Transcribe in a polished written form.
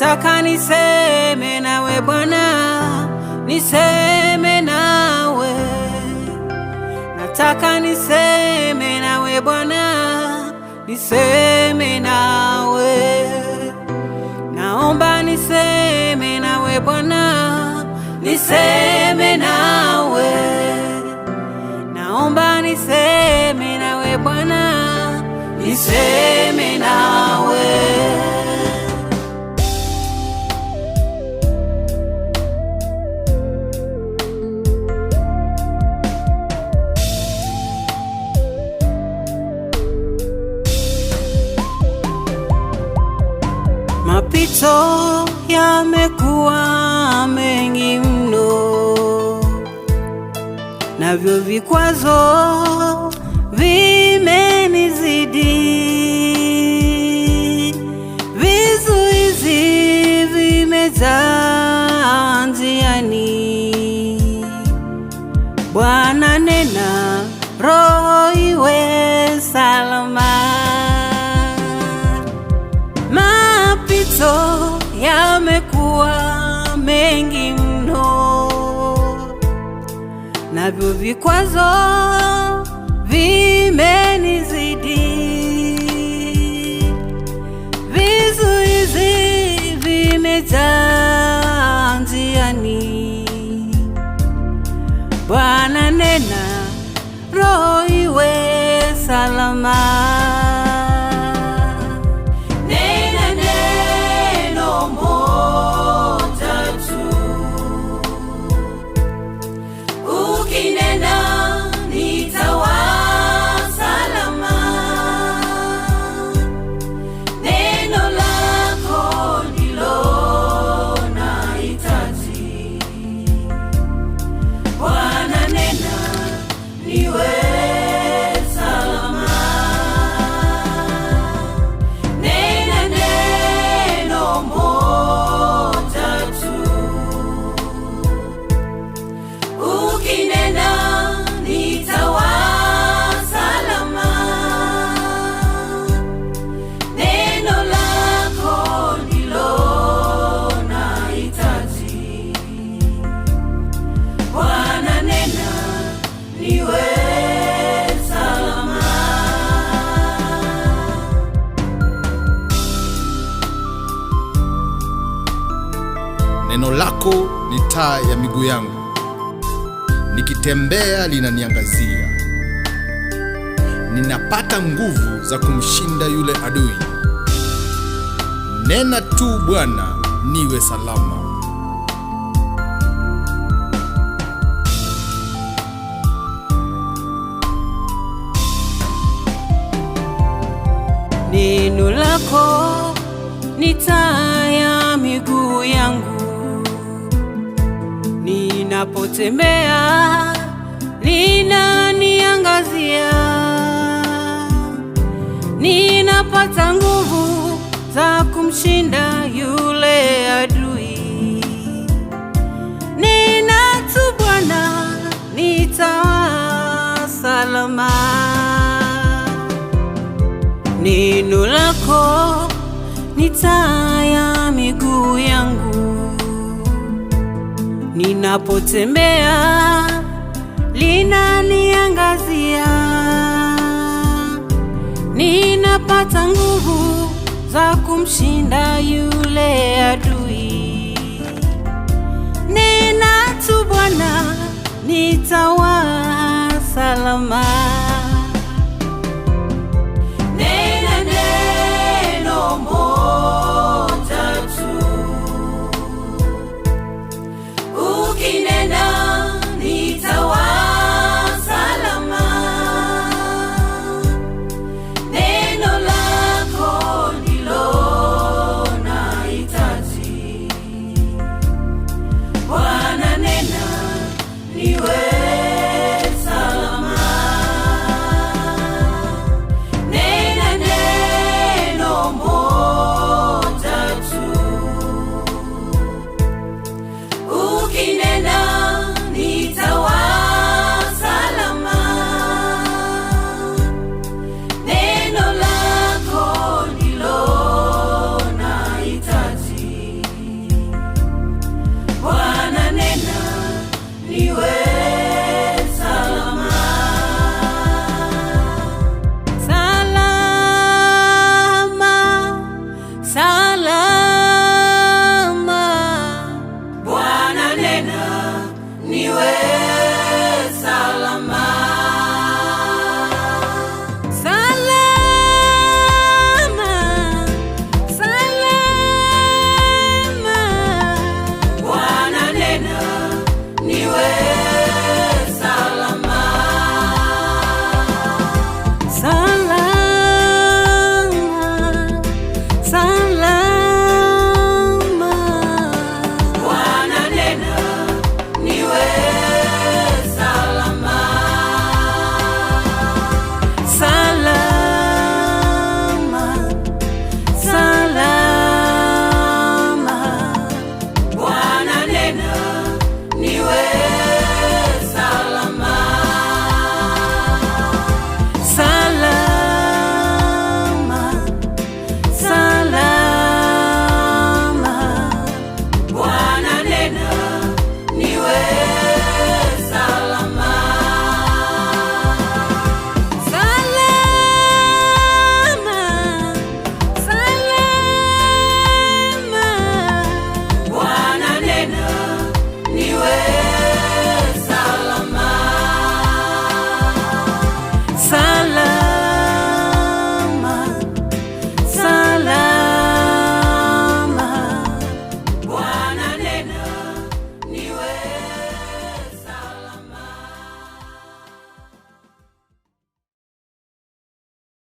nataka niseme nawe Bwana, niseme nawe. Nataka niseme nawe Bwana, niseme nawe. Naomba niseme nawe Bwana, niseme nawe. Naomba niseme nawe Bwana, niseme nawe. Mapito yamekuwa mengi mno, navyo vikwazo vimenizidi. Vizuizi vimejaa njiani. Bwana nena, roho iwe salama. Mapito yamekuwa mengi mno, navyo vikwazo vimenizidi. Vizuizi vimejaa njiani. Bwana nena, roho iwe salama. Neno lako ni taa ya miguu yangu, nikitembea linaniangazia. Ninapata nguvu za kumshinda yule adui. Nena tu Bwana, niwe salama. Neno lako ni taa ya miguu yangu. Ninapotembea linaniangazia. Ninapata nguvu za kumshinda yule adui. Nena tu Bwana, nitawa salama. Neno lako ni taa ya miguu yangu. Ninapotembea linaniangazia. Ninapata nguvu za kumshinda yule adui. Nena tu Bwana, nitawa